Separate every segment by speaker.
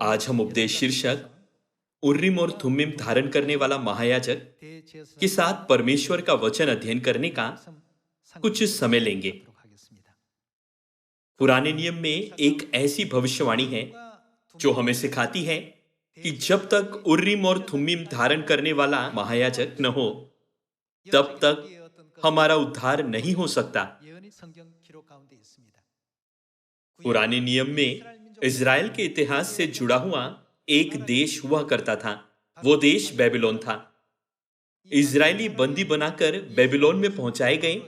Speaker 1: आज हम उपदेश शीर्षक उर्रिम और थुम्मिम धारण करने वाला महायाजक के साथ परमेश्वर का वचन अध्ययन करने का कुछ समय लेंगे। पुराने नियम में एक ऐसी भविष्यवाणी है जो हमें सिखाती है कि जब तक उर्रिम और थुम्मिम धारण करने वाला महायाजक न हो, तब तक हमारा उद्धार नहीं हो सकता। पुराने नियम में इज़राइल के इतिहास से जुड़ा हुआ एक देश हुआ करता था। वो देश बेबीलोन था। इज़राइली बंदी बनाकर बेबीलोन में पहुंचाए गए,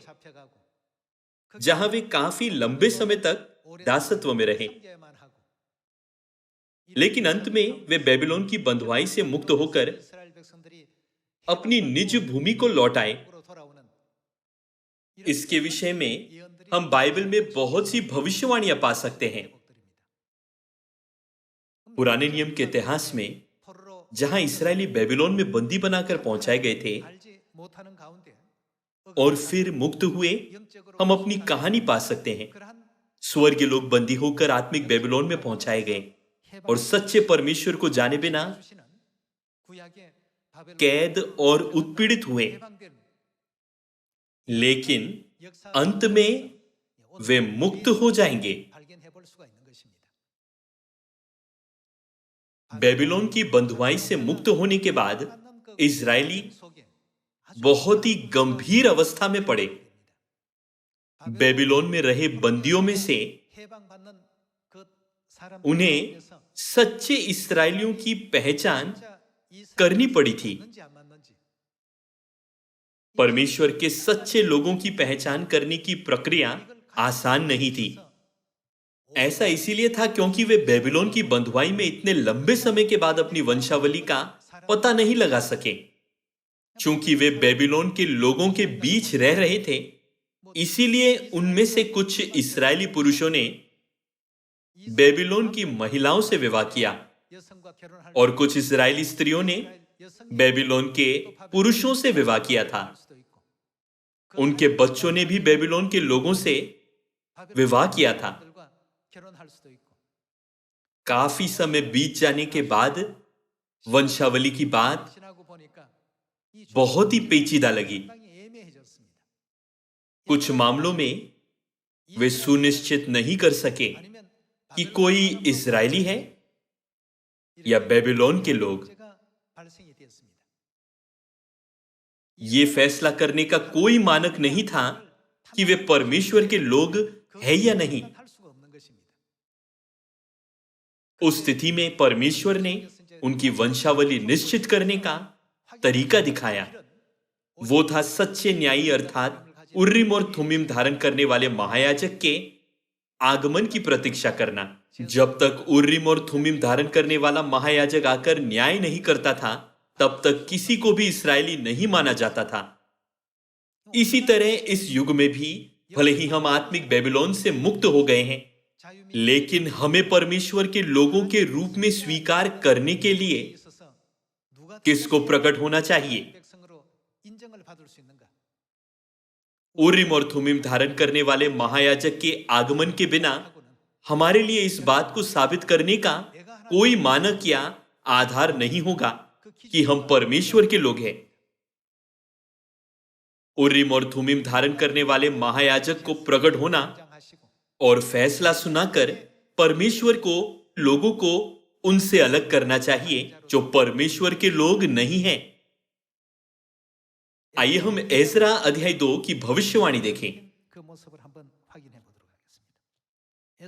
Speaker 1: जहां वे काफी लंबे समय तक दासत्व में रहे। लेकिन अंत में वे बेबीलोन की बंधुआई से मुक्त होकर अपनी निज भूमि को लौट आए। इसके विषय में हम बाइबल में बहुत सी भविष्यवाणियां पा सकते हैं। पुराने नियम के इतिहास में जहां इस्राएली बेबीलोन में बंदी बनाकर पहुंचाए गए थे और फिर मुक्त हुए, हम अपनी कहानी पा सकते हैं। स्वर्गीय लोग बंदी होकर आत्मिक बेबीलोन में पहुंचाए गए और सच्चे परमेश्वर को जाने बिना कैद और उत्पीड़ित हुए। लेकिन अंत में वे मुक्त हो जाएंगे। बेबीलोन की बंधुआई से मुक्त होने के बाद इजरायली बहुत ही गंभीर अवस्था में पड़े। बेबीलोन में रहे बंदियों में से उन्हें सच्चे इस्राएलियों की पहचान करनी पड़ी थी। परमेश्वर के सच्चे लोगों की पहचान करने की प्रक्रिया आसान नहीं थी। ऐसा इसीलिए था क्योंकि वे बेबीलोन की बंधुआई में इतने लंबे समय के बाद अपनी वंशावली का पता नहीं लगा सके। चूंकि वे बेबीलोन के लोगों के बीच रह रहे थे, इसीलिए उनमें से कुछ इस्राएली पुरुषों ने बेबीलोन की महिलाओं से विवाह किया और कुछ इस्राएली स्त्रियों ने बेबीलोन के पुरुषों से विवाह किया था। उनके बच्चों ने भी बेबीलोन के लोगों से विवाह किया था। काफी समय बीत जाने के बाद वंशावली की बात बहुत ही पेचीदा लगी। कुछ मामलों में वे सुनिश्चित नहीं कर सके कि कोई इजरायली है या बेबीलोन के लोग। ये फैसला करने का कोई मानक नहीं था कि वे परमेश्वर के लोग हैं या नहीं। उस स्थिति में परमेश्वर ने उनकी वंशावली निश्चित करने का तरीका दिखाया। वो था सच्चे न्यायी अर्थात उर्रिम और थुम्मिम धारण करने वाले महायाजक के आगमन की प्रतीक्षा करना। जब तक उर्रिम और थुम्मिम धारण करने वाला महायाजक आकर न्याय नहीं करता था, तब तक किसी को भी इस्राएली नहीं माना जाता था। इसी तरह इस युग में भी भले ही हम आत्मिक बेबीलोन से मुक्त हो गए हैं, लेकिन हमें परमेश्वर के लोगों के रूप में स्वीकार करने के लिए किसको प्रकट होना चाहिए? उर्रिम और थुम्मिम धारण करने वाले महायाजक के आगमन के बिना हमारे लिए इस बात को साबित करने का कोई मानक या आधार नहीं होगा कि हम परमेश्वर के लोग हैं। उर्रिम और थुम्मिम धारण करने वाले महायाजक को प्रकट होना और फैसला सुनाकर परमेश्वर को लोगों को उनसे अलग करना चाहिए जो परमेश्वर के लोग नहीं हैं। आइए हम एजरा अध्याय 2 की भविष्यवाणी देखें।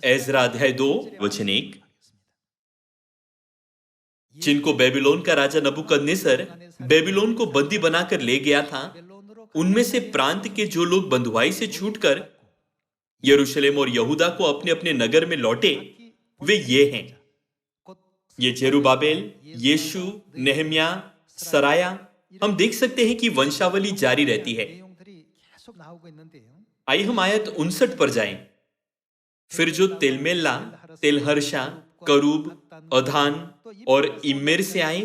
Speaker 1: एजरा अध्याय 2 वचन 1। जिनको बेबीलोन का राजा नबूकदनेस्सर बेबीलोन को बंदी बनाकर ले गया था, उनमें से प्रांत के जो लोग बंधुआई से छूटकर यरूशलेम और यहूदा को अपने अपने नगर में लौटे, वे ये हैं। ये जेरुब्बाबेल, यीशु, नेहम्या, सराया। हम देख सकते हैं कि वंशावली जारी रहती है। आइए हम आयत 59 पर जाएं। फिर जो तेलमेल्ला, तेलहर्षा, करूब, अधान और इम्मेर से आए,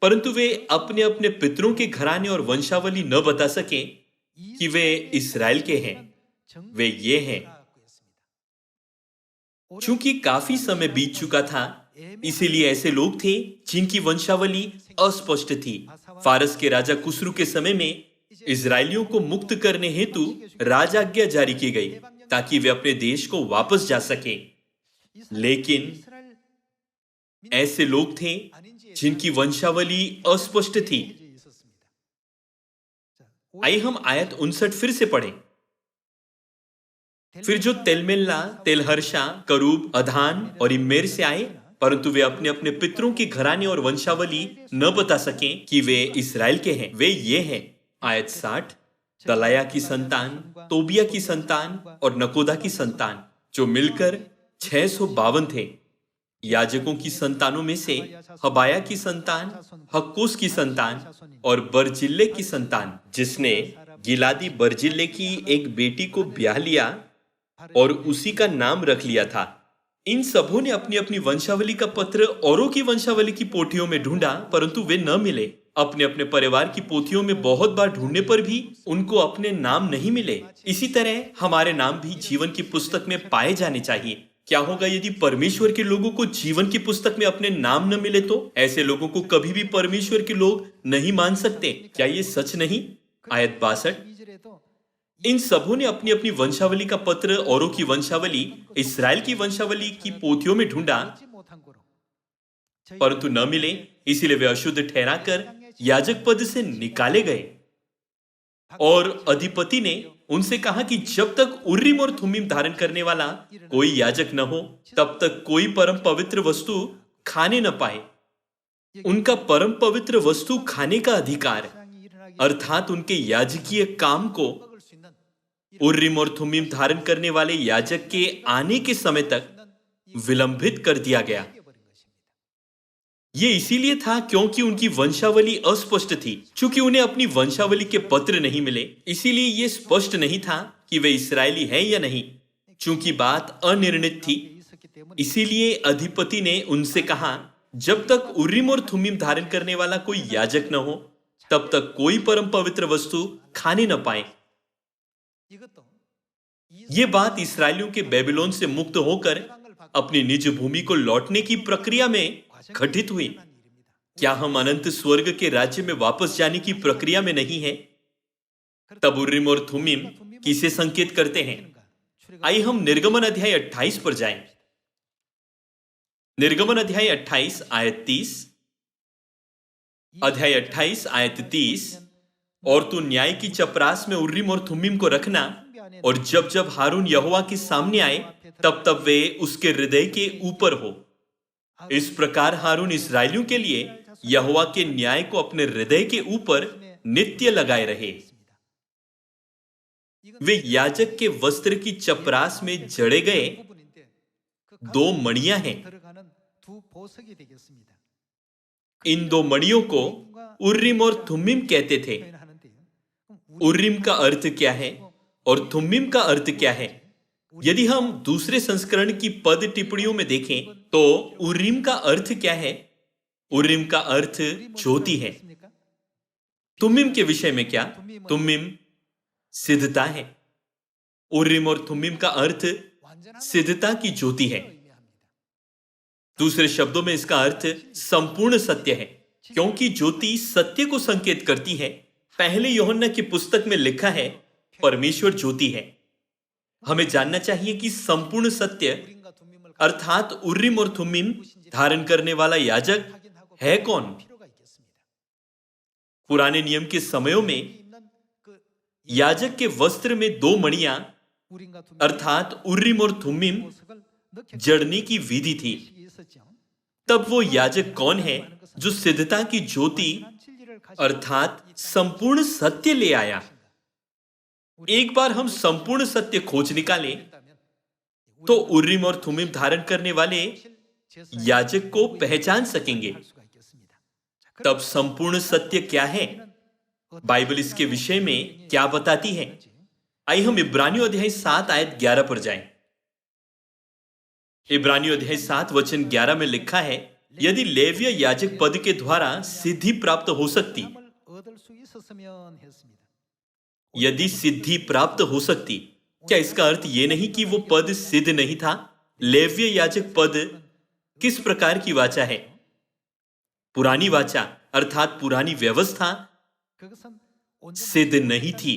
Speaker 1: परंतु वे अपने अपने पितरों के घराने और वंशावली न बता सके कि वे इस्राएल के हैं, वे ये हैं। चूंकि काफी समय बीत चुका था, इसीलिए ऐसे लोग थे जिनकी वंशावली अस्पष्ट थी। फारस के राजा कुसरू के समय में इजरायलियों को मुक्त करने हेतु राजाज्ञा जारी की गई ताकि वे अपने देश को वापस जा सकें। लेकिन ऐसे लोग थे जिनकी वंशावली अस्पष्ट थी। आइए हम आयत 59 फिर से पढ़ें। फिर जो तेलमेल्ला, तेलहर्षा, करूब, अधान और इम्मेर से आए, परंतु वे अपने अपने पितरों के घराने और वंशावली न बता सकें कि वे इसराइल के हैं। वे ये हैं, आयत 60, दलाया की संतान, तोबिया की संतान और नकोदा की संतान, जो मिलकर 652 थे। याजकों की संतानों में से हबाया की संतान, हक्कोस की संतान और बरजिल्ले की संतान, जिसने गिलादी बरजिल्ले की एक बेटी को ब्याह लिया और उसी का नाम रख लिया था। इन सबों ने अपनी अपनी वंशावली का पत्र औरों की वंशावली की पोथियों में ढूंढा, परंतु वे न मिले। अपने अपने परिवार की पोथियों में बहुत बार ढूंढने पर भी उनको अपने नाम नहीं मिले। इसी तरह हमारे नाम भी जीवन की पुस्तक में पाए जाने चाहिए। क्या होगा यदि परमेश्वर के लोगों को जीवन की पुस्तक में अपने नाम न मिले? तो ऐसे लोगों को कभी भी परमेश्वर के लोग नहीं मान सकते। क्या ये सच नहीं? आयत 62, इन सबों ने अपनी अपनी वंशावली का पत्र औरों की वंशावली, इस्राएल की वंशावली की पोथियों में ढूंढा, परंतु न मिले। इसीलिए वे अशुद्ध ठहराकर याजक पद से निकाले गए। और अधिपति ने उनसे कहा कि जब तक उर्रीम और थुम्मीम धारण करने वाला कोई याजक न हो, तब तक कोई परम पवित्र वस्तु खाने न पाए। उनका परम पवित्र वस्तु खाने का अधिकार, अर्थात उनके याजकीय काम को उर्रीम और थुम्मीम धारण करने वाले याजक के आने के समय तक विलंबित कर दिया गया। ये इसीलिए था क्योंकि उनकी वंशावली अस्पष्ट थी। चूंकि उन्हें अपनी वंशावली के पत्र नहीं मिले, इसीलिए यह स्पष्ट नहीं था कि वे इस्राएली हैं या नहीं। चूंकि बात अनिर्णित थी, इसीलिए अधिपति ने उनसे कहा, जब तक उर्रीम और थुम्मीम धारण करने वाला कोई याजक न हो, तब तक कोई परम पवित्र वस्तु खाने न पाए। ये बात इस्राएलियों के बेबीलोन से मुक्त होकर अपनी निज भूमि को लौटने की प्रक्रिया में घटित हुई। क्या हम अनंत स्वर्ग के राज्य में वापस जाने की प्रक्रिया में नहीं है? तब उर्रीम और थुम्मीम किसे संकेत करते हैं? आइए हम निर्गमन अध्याय 28 पर जाएं। निर्गमन अध्याय 28 आयत 30, अध्याय 28 आयत 30, और तू न्याय की चपरास में उर्रीम और थुम्मीम को रखना, और जब जब हारून यहोवा के सामने आए, तब तब वे उसके हृदय के ऊपर हो। इस प्रकार हारून इस्राएलियों के लिए यहोवा के न्याय को अपने हृदय के ऊपर नित्य लगाए रहे। वे याजक के वस्त्र की चपरास में जड़े गए दो मणियां हैं। इन दो मणियों को उर्रीम और थुम्मीम कहते थे। उर्रीम का अर्थ क्या है और थुम्मीम का अर्थ क्या है? यदि हम दूसरे संस्करण की पद टिप्पणियों में देखें तो उर्रीम का अर्थ क्या है? उर्रीम का अर्थ ज्योति है। तुम्मीम के विषय में क्या? तुम्मीम सिद्धता है। उर्रीम और थुम्मीम का अर्थ सिद्धता की ज्योति है। दूसरे शब्दों में इसका अर्थ संपूर्ण सत्य है, क्योंकि ज्योति सत्य को संकेत करती है। पहले यूहन्ना की पुस्तक में लिखा है, परमेश्वर ज्योति है। हमें जानना चाहिए कि संपूर्ण सत्य अर्थात उर्रीम और थुम्मीम धारण करने वाला याजक है कौन? पुराने नियम के समयों में याजक के वस्त्र में दो मणियां अर्थात उर्रीम और थुम्मीम जड़ने की विधि थी। तब वो याजक कौन है जो सिद्धता की ज्योति अर्थात संपूर्ण सत्य ले आया? एक बार हम संपूर्ण सत्य खोज निकालें तो उर्रीम और थुम्मीम धारण करने वाले याजक को पहचान सकेंगे। तब संपूर्ण सत्य क्या है? बाइबल इसके विषय में क्या बताती है? आइए हम इब्रानियों अध्याय 7 आयत 11 पर जाएं। इब्रानियों अध्याय 7 वचन 11 में लिखा है, यदि लेवीय याजक पद के द्वारा सिद्धि प्राप्त हो सकती, यदि सिद्धि प्राप्त हो सकती, क्या इसका अर्थ यह नहीं कि वो पद सिद्ध नहीं था? लेवीय याजक पद किस प्रकार की वाचा है? पुरानी वाचा अर्थात पुरानी व्यवस्था सिद्ध नहीं थी,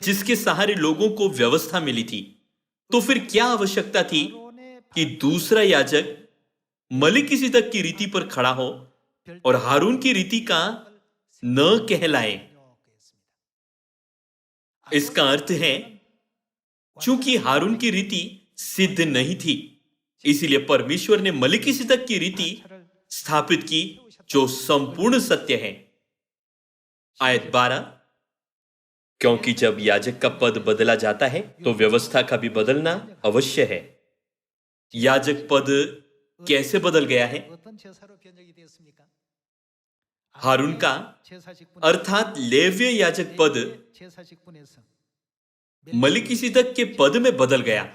Speaker 1: जिसके सहारे लोगों को व्यवस्था मिली थी। तो फिर क्या आवश्यकता थी कि दूसरा याजक मलिकिसिदक की रीति पर खड़ा हो और हारून की रीति का न कहलाए? इसका अर्थ है, चूंकि हारून की रीति सिद्ध नहीं थी, इसीलिए परमेश्वर ने मलिकिसिदक की रीति स्थापित की, जो संपूर्ण सत्य है। आयत 12, क्योंकि जब याजक का पद बदला जाता है तो व्यवस्था का भी बदलना अवश्य है। याजक पद कैसे बदल गया है? हारून का अर्थात लेव्य याजक पद मलिकिसिदक के पद में बदल गया।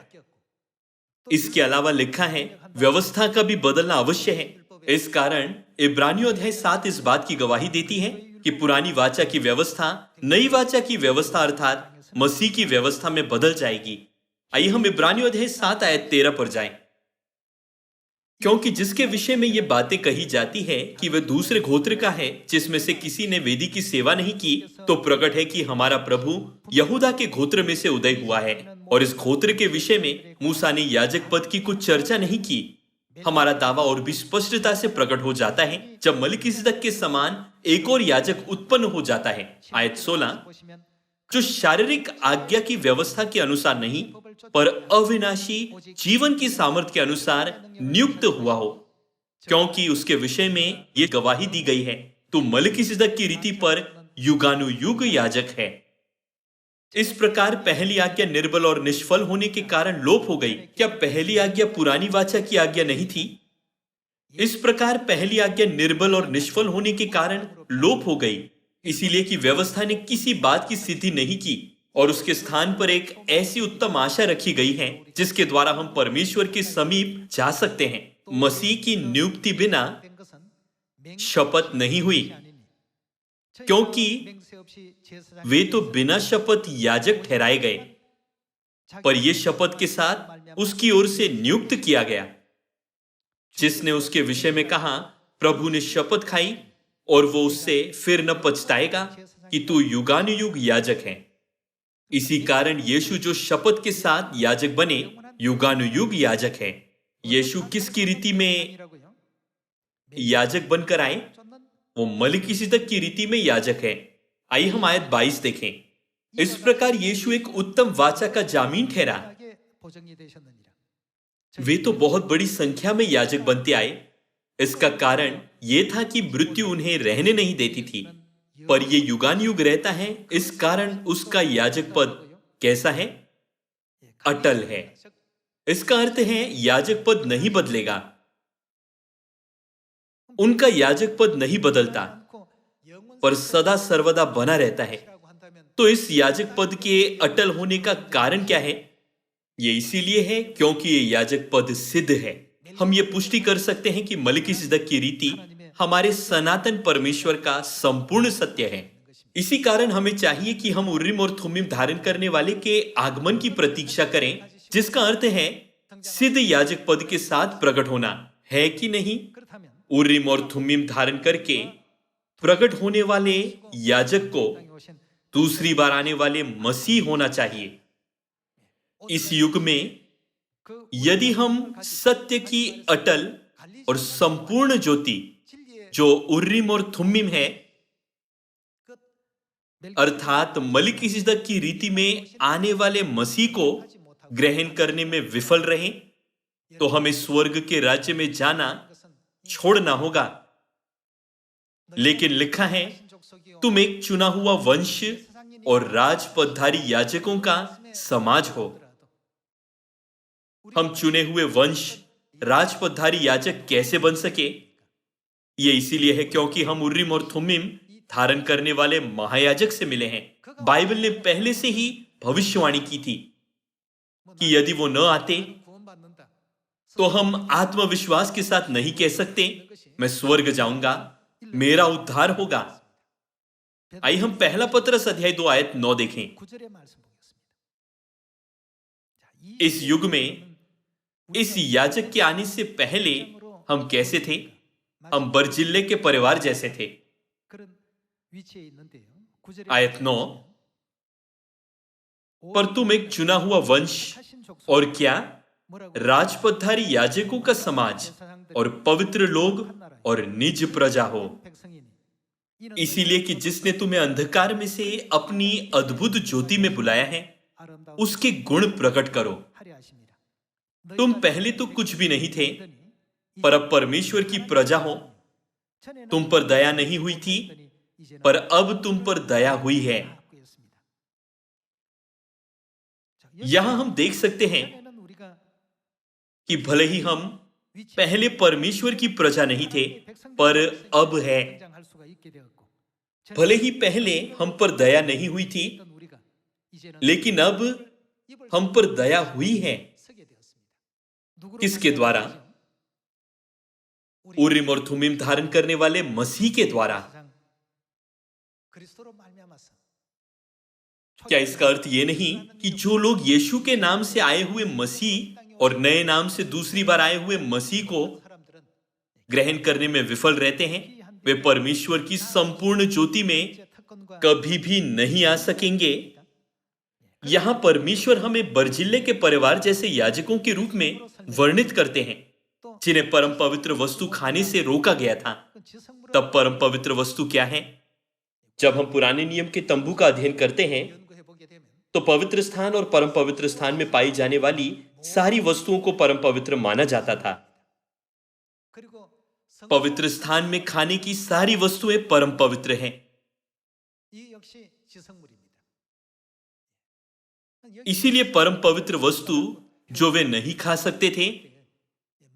Speaker 1: इसके अलावा लिखा है, व्यवस्था का भी बदलना अवश्य है। इस कारण इब्रानियों अध्याय 7 इस बात की गवाही देती है कि पुरानी वाचा की व्यवस्था नई वाचा की व्यवस्था अर्थात मसीह की व्यवस्था में बदल जाएगी। आइए हम इब्रानियों अध्याय 7 आयत 13 पर जाएं। क्योंकि जिसके विषय में यह बातें कही जाती है कि वह दूसरे गोत्र का है, जिसमें से किसी ने वेदी की सेवा नहीं की, तो प्रकट है कि हमारा प्रभु यहूदा के गोत्र में से उदय हुआ है। और इस गोत्र के विषय में मूसा ने याजक पद की कुछ चर्चा नहीं की। हमारा दावा और भी स्पष्टता से प्रकट हो जाता है जब मलिकिसिदक के समान एक और याजक उत्पन्न हो जाता है। आयत 16, जो शारीरिक आज्ञा की व्यवस्था के अनुसार नहीं, पर अविनाशी जीवन की सामर्थ्य के अनुसार नियुक्त हुआ हो, क्योंकि उसके विषय में यह गवाही दी गई है, तो मलिकिसिदक की रीति पर युगानुयुग याजक है। इस प्रकार पहली आज्ञा निर्बल और निष्फल होने के कारण लोप हो गई। क्या पहली आज्ञा पुरानी वाचा की आज्ञा नहीं थी? इस प्रकार पहली आज्ञा निर्बल और निष्फल होने के कारण लोप हो गई, इसीलिए कि व्यवस्था ने किसी बात की सिद्धि नहीं की और उसके स्थान पर एक ऐसी उत्तम आशा रखी गई है जिसके द्वारा हम परमेश्वर के समीप जा सकते हैं। मसीह की नियुक्ति बिना शपथ नहीं हुई, क्योंकि वे तो बिना शपथ याजक ठहराए गए, पर यह शपथ के साथ उसकी ओर से नियुक्त किया गया, जिसने उसके विषय में कहा, प्रभु ने शपथ खाई और वो उससे फिर न पछताएगा कि तू युगानुयुग याजक है। इसी कारण यीशु जो शपथ के साथ याजक बने, युगानुयुग याजक है। यीशु किसकी रीति में याजक बनकर आए? वो मलिकिसिदक की रीति में याजक है। आइए हम आयत 22 देखें। इस प्रकार यीशु एक उत्तम वाचा का जामीन ठहरा। वे तो बहुत बड़ी संख्या में याजक बनते आए। इसका कारण यह था कि मृत्यु उन्हें रहने नहीं देती थी, पर यह युगानुयुग रहता है। इस कारण उसका याजक पद कैसा है? अटल है। इसका अर्थ है याजक पद नहीं बदलेगा। उनका याजक पद नहीं बदलता, पर सदा सर्वदा बना रहता है। तो इस याजक पद के अटल होने का कारण क्या है? यह इसीलिए है क्योंकि यह याजक पद सिद्ध है। हम ये पुष्टि कर सकते हैं कि मलिकिसिदक की रीति हमारे सनातन परमेश्वर का संपूर्ण सत्य है। इसी कारण हमें चाहिए कि हम उर्रीम और थुम्मीम धारण करने वाले के आगमन की प्रतीक्षा करें, जिसका अर्थ है सिद्ध याजक पद के साथ प्रकट होना, है कि नहीं? उर्रीम और थुम्मीम धारण करके प्रकट होने वाले याजक को दूसरी बार आने वाले मसीह होना चाहिए। इस युग में यदि हम सत्य की अटल और संपूर्ण ज्योति जो उर्रीम और थुम्मीम है अर्थात मलिकिसिदक की रीति में आने वाले मसीह को ग्रहण करने में विफल रहे, तो हमें स्वर्ग के राज्य में जाना छोड़ना होगा। लेकिन लिखा है, तुम एक चुना हुआ वंश और राजपदधारी याजकों का समाज हो। हम चुने हुए वंश राजपदधारी याजक कैसे बन सके? यह इसीलिए है क्योंकि हम उर्रीम और थुम्मीम धारण करने वाले महायाजक से मिले हैं। बाइबल ने पहले से ही भविष्यवाणी की थी कि यदि वो न आते तो हम आत्मविश्वास के साथ नहीं कह सकते, मैं स्वर्ग जाऊंगा, मेरा उद्धार होगा। आइए हम पहला पत्रस अध्याय 2 आयत 9 देखें। इस युग में इस याजक के आने से पहले हम कैसे थे? हम बरजिल्ले के परिवार जैसे थे। आयत 9, पर तुम एक चुना हुआ वंश और क्या राजपदधारी याजकों का समाज और पवित्र लोग और निज प्रजा हो, इसीलिए कि जिसने तुम्हें अंधकार में से अपनी अद्भुत ज्योति में बुलाया है, उसके गुण प्रकट करो। तुम पहले तो कुछ भी नहीं थे, पर अब परमेश्वर की प्रजा हो। तुम पर दया नहीं हुई थी, पर अब तुम पर दया हुई है। यहां हम देख सकते हैं कि भले ही हम पहले परमेश्वर की प्रजा नहीं थे, पर अब है। भले ही पहले हम पर दया नहीं हुई थी, लेकिन अब हम पर दया हुई है। किसके द्वारा? उरीम और थुमीम धारण करने वाले मसीह के द्वारा। क्या इसका अर्थ यह नहीं कि जो लोग यीशु के नाम से आए हुए मसीह और नए नाम से दूसरी बार आए हुए मसीह को ग्रहण करने में विफल रहते हैं, वे परमेश्वर की संपूर्ण ज्योति में कभी भी नहीं आ सकेंगे? यहां परमेश्वर हमें बरजिल्ले के परिवार जैसे याजकों के रूप में वर्णित करते हैं, जिन्हें परम पवित्र वस्तु खाने से रोका गया था। तब परम पवित्र वस्तु क्या है? जब हम पुराने नियम के तंबू का अध्ययन करते हैं, तो पवित्र स्थान और परम पवित्र स्थान में पाई जाने वाली सारी वस्तुओं को परम पवित्र माना जाता था। पवित्र स्थान में खाने की सारी वस्तुएं परम पवित्र हैं। इसीलिए परम पवित्र वस्तु जो वे नहीं खा सकते थे,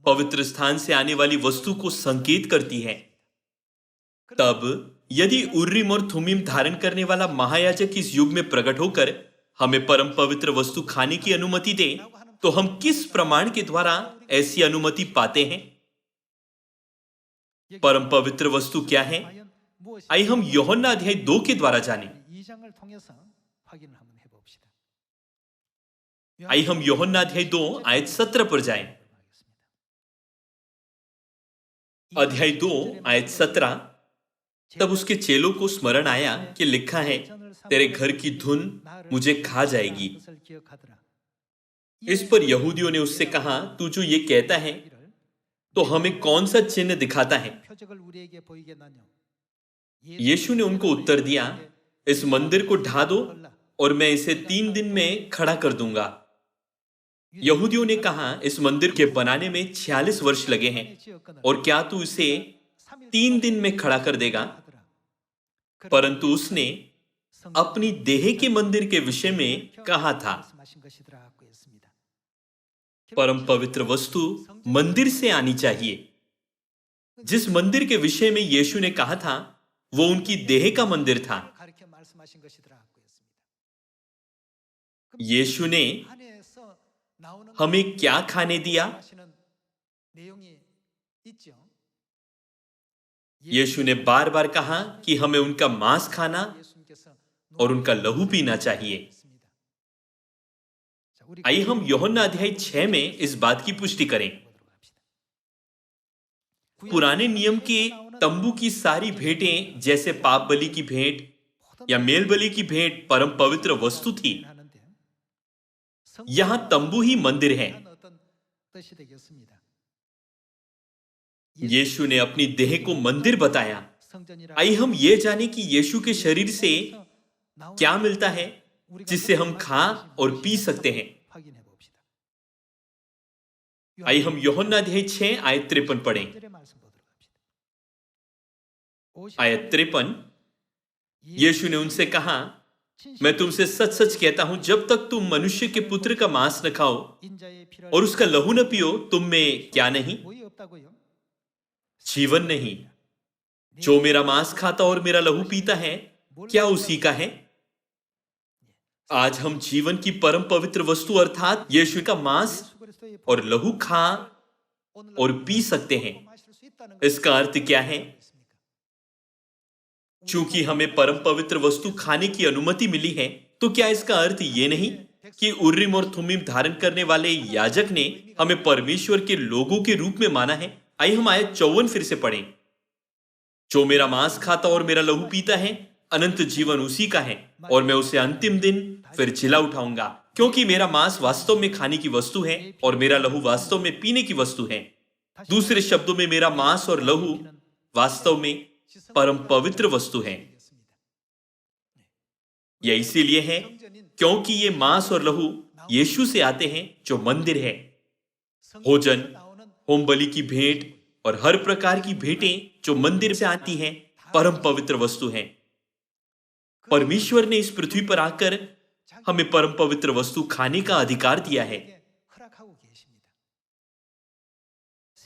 Speaker 1: पवित्र स्थान से आने वाली वस्तु को संकेत करती है। तब यदि उर्रीम और थुमीम धारण करने वाला महायाजक इस युग में प्रकट होकर हमें परम पवित्र वस्तु खाने की अनुमति दे, तो हम किस प्रमाण के द्वारा ऐसी अनुमति पाते हैं? परम पवित्र वस्तु क्या है? आइए हम यूहन्ना अध्याय 2 के द्वारा जानें। आइए हम यूहन्ना अध्याय 2 आयत 17 पर जाएं। अध्याय 2 आयत 17। तब उसके चेलों को स्मरण आया कि लिखा है, तेरे घर की धुन मुझे खा जाएगी। इस पर यहूदियों ने उससे कहा, तू जो ये कहता है, तो हमें कौन सा चिन्ह दिखाता है? यीशु ने उनको उत्तर दिया, इस मंदिर को ढा दो और मैं इसे 3 दिन में खड़ा कर दूंगा। यहूदियों ने कहा, इस मंदिर के बनाने में 46 वर्ष लगे हैं, और क्या तू इसे 3 दिन में खड़ा कर देगा? परंतु उसने अपनी देह के मंदिर के विषय में कहा था। परम पवित्र वस्तु मंदिर से आनी चाहिए। जिस मंदिर के विषय में यीशु ने कहा था, वो उनकी देह का मंदिर था। यीशु ने हमें क्या खाने दिया? यीशु ने बार बार कहा कि हमें उनका मांस खाना और उनका लहू पीना चाहिए। आइए हम यूहन्ना अध्याय 6 में इस बात की पुष्टि करें। पुराने नियम के तंबू की सारी भेंटें, जैसे पाप बलि की भेंट या मेल बलि की भेंट, परम पवित्र वस्तु थी। यहां तंबू ही मंदिर है। यीशु ने अपनी देह को मंदिर बताया। आइए हम ये जाने कि यीशु के शरीर से क्या मिलता है जिससे हम खा और पी सकते हैं। आइए हम यूहन्ना अध्याय 6 आयत 53 पढ़ें। आयत 53। यीशु ने उनसे कहा, मैं तुमसे सच सच कहता हूं, जब तक तुम मनुष्य के पुत्र का मांस न खाओ और उसका लहू न पियो, तुम में क्या नहीं? जीवन नहीं। जो मेरा मांस खाता और मेरा लहू पीता है, क्या उसी का है? आज हम जीवन की परम पवित्र वस्तु अर्थात यीशु का मांस और लहू खा और पी सकते हैं। इसका अर्थ क्या है? चूंकि हमें परम पवित्र वस्तु खाने की अनुमति मिली है, तो क्या इसका अर्थ ये नहीं कि उर्रिम और थुम्मीम धारण करने वाले याजक ने हमें परमेश्वर के लोगों के रूप में माना है। आइए हम आयत 54 फिर से पढ़ें। जो मेरा मांस खाता और मेरा लहू पीता है, अनंत जीवन उसी का है, और मैं उसे अंतिम दिन फिर जिला उठाऊंगा। क्योंकि मेरा मांस वास्तव में खाने की वस्तु है और मेरा लहू वास्तव में पीने की वस्तु है। दूसरे शब्दों में, मेरा मांस और लहू वास्तव में परम पवित्र वस्तु है। यह इसीलिए है क्योंकि ये मांस और लहू यीशु से आते हैं, जो मंदिर है। भोजन, होम बलि की भेंट और हर प्रकार की भेंटें जो मंदिर से आती हैं, परम पवित्र वस्तु हैं। परमेश्वर ने इस पृथ्वी पर आकर हमें परम पवित्र वस्तु खाने का अधिकार दिया है।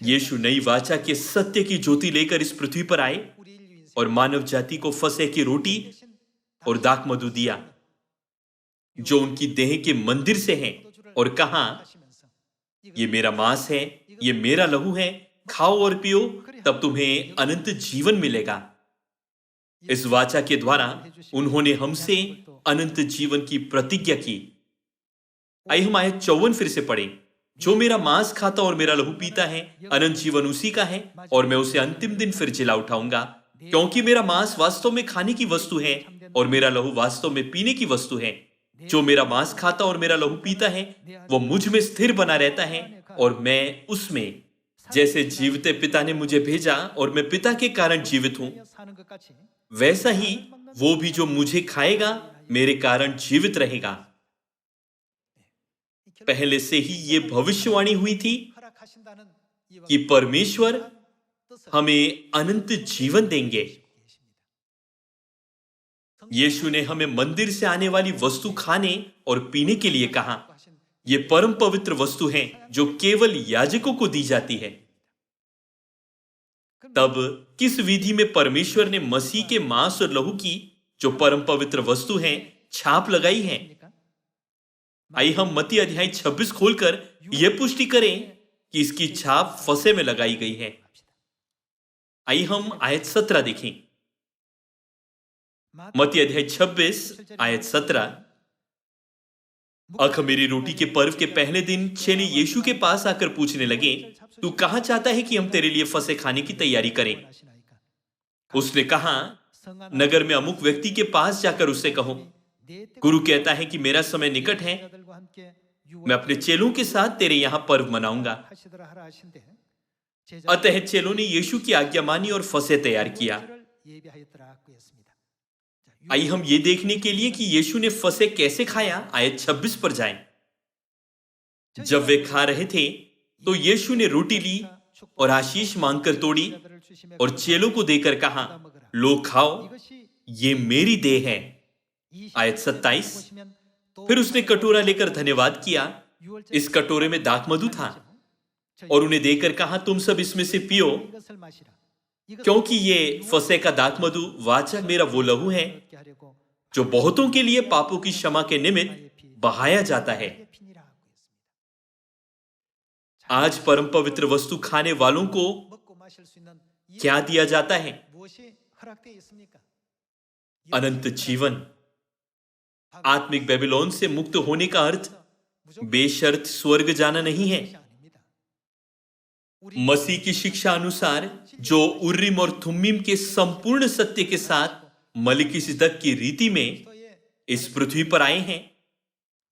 Speaker 1: यीशु नई वाचा के सत्य की ज्योति लेकर इस पृथ्वी पर आए और मानव जाति को फसह की रोटी और दाख मधु दिया, जो उनकी देह के मंदिर से हैं, और कहा, ये मेरा मांस है, ये मेरा लहू है, खाओ और पियो, तब तुम्हें अनंत जीवन मिलेगा। इस वाचा के द्वारा उन्होंने हमसे अनंत जीवन की प्रतिज्ञा की। आइए हम आयत 54 फिर से पढ़ें। जो मेरा मांस खाता और मेरा लहू पीता है, अनंत जीवन उसी का है, और मैं उसे अंतिम दिन फिर जिला उठाऊंगा। क्योंकि मेरा मांस वास्तव में खाने की वस्तु है और मेरा लहू वास्तव में पीने की वस्तु है। जो मेरा मांस खाता और मेरा लहू पीता है, वो मुझ में स्थिर बना रहता है और मैं उसमें। जैसे जीवित पिता ने मुझे भेजा और मैं पिता के कारण जीवित हूं, वैसा ही वो भी जो मुझे खाएगा मेरे कारण जीवित रहेगा। पहले से ही ये भविष्यवाणी हुई थी कि परमेश्वर हमें अनंत जीवन देंगे। यीशु ने हमें मंदिर से आने वाली वस्तु खाने और पीने के लिए कहा। यह परम पवित्र वस्तु है जो केवल याजकों को दी जाती है। तब किस विधि में परमेश्वर ने मसीह के मांस और लहू की, जो परम पवित्र वस्तु है, छाप लगाई है? आइए हम मत्ती अध्याय 26 खोलकर यह पुष्टि करें कि इसकी छाप फसह में लगाई गई है। आइए हम आयत 17 देखें। मत्ती अध्याय 26 आयत 17। अखमीरी रोटी के पर्व के पहले दिन चेले यीशु के पास आकर पूछने लगे, तू कहां चाहता है कि हम तेरे लिए फसह खाने की तैयारी करें? उसने कहा, नगर में अमुक व्यक्ति के पास जाकर उससे कहो, गुरु कहता है कि मेरा समय निकट है, मैं अपने चेलों के साथ तेरे यहां पर्व मनाऊंगा। अतः चेलों ने यीशु की आज्ञा मानी और फसह तैयार किया। आइए हम ये देखने के लिए कि यीशु ने फसह कैसे खाया, आयत 26 पर जाएं। जब वे खा रहे थे तो यीशु ने रोटी ली और आशीष मांगकर तोड़ी और चेलों को देकर कहा, लो खाओ, ये मेरी देह है। आयत 27। फिर उसने कटोरा लेकर धन्यवाद किया, इस कटोरे में दाख मधु था, और उन्हें देकर कहा, तुम सब इसमें से पियो, क्योंकि ये फसह का दाख मधु वाचा मेरा वो लहू है जो बहुतों के लिए पापों की क्षमा के निमित्त बहाया जाता है। आज परम पवित्र वस्तु खाने वालों को क्या दिया जाता है? अनंत जीवन। आत्मिक बेबीलोन से मुक्त होने का अर्थ बेशर्त स्वर्ग जाना नहीं है। मसीह की शिक्षा अनुसार जो उर्रिम और थुम्मीम के संपूर्ण सत्य के साथ मलिकिसिदक की रीति में इस पृथ्वी पर आए हैं,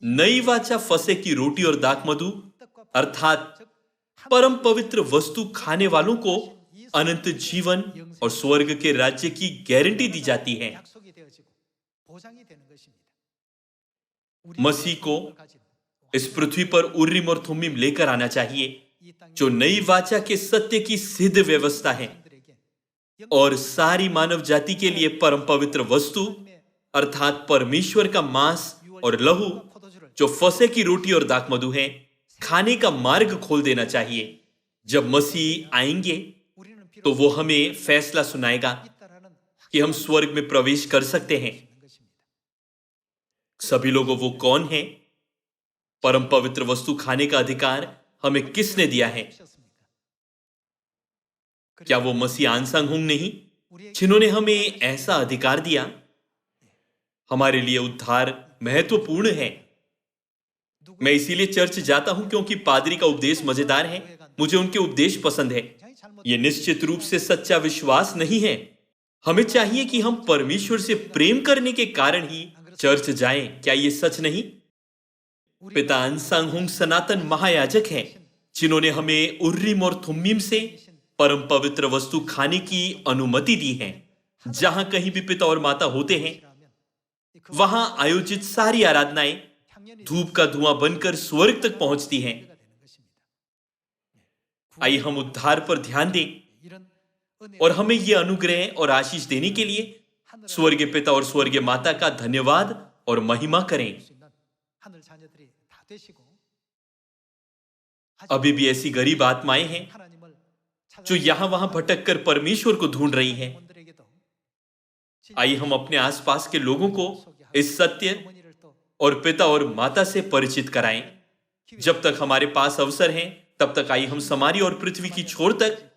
Speaker 1: नई वाचा फसह की रोटी और दाख मधु अर्थात परम पवित्र वस्तु खाने वालों को अनंत जीवन और स्वर्ग के राज्य की गारंटी दी जाती है। मसीह को इस पृथ्वी पर उर्रिम और थुम्मीम लेकर आना चाहिए, जो नई वाचा के सत्य की सिद्ध व्यवस्था है और सारी मानव जाति के लिए परम पवित्र वस्तु अर्थात परमेश्वर का मांस और लहू, जो फसह की रोटी और दाख मधु है, खाने का मार्ग खोल देना चाहिए। जब मसीह आएंगे तो वो हमें फैसला सुनाएगा कि हम स्वर्ग में प्रवेश कर सकते हैं। सभी लोगों, वो कौन है? परम पवित्र वस्तु खाने का अधिकार हमें किसने दिया है? क्या वो मसीह आनसंग हुंग नहीं, जिन्होंने हमें ऐसा अधिकार दिया? हमारे लिए उद्धार महत्वपूर्ण है। मैं इसीलिए चर्च जाता हूं क्योंकि पादरी का उपदेश मजेदार है। मुझे उनके उपदेश पसंद है। यह निश्चित रूप से सच्चा विश्वास नहीं है। हमें चाहिए कि हम परमेश्वर से प्रेम करने के कारण ही चर्च जाएं। क्या यह सच नहीं? पिता अनसांग सनातन महायाजक हैं, जिन्होंने हमें उर्रीम और थुम्मीम से परम पवित्र वस्तु खाने की अनुमति दी है। जहां कहीं भी पिता और माता होते हैं, वहां आयोजित सारी आराधनाएं धूप का धुआं बनकर स्वर्ग तक पहुंचती हैं। आइए हम उद्धार पर ध्यान दें और हमें यह अनुग्रह और आशीष देने के लिए स्वर्गीय पिता और स्वर्गीय माता का धन्यवाद और महिमा करें। अभी भी ऐसी गरीब आत्माएं हैं जो यहां वहां भटक कर परमेश्वर को ढूंढ रही हैं। आइए हम अपने आसपास के लोगों को इस सत्य और पिता और माता से परिचित कराएं। जब तक हमारे पास अवसर है, तब तक आइए हम समारी और पृथ्वी की छोर तक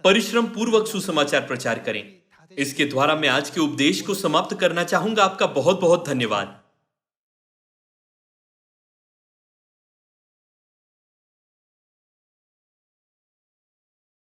Speaker 1: परिश्रम पूर्वक सुसमाचार प्रचार करें। इसके द्वारा मैं आज के उपदेश को समाप्त करना चाहूंगा। आपका बहुत बहुत धन्यवाद।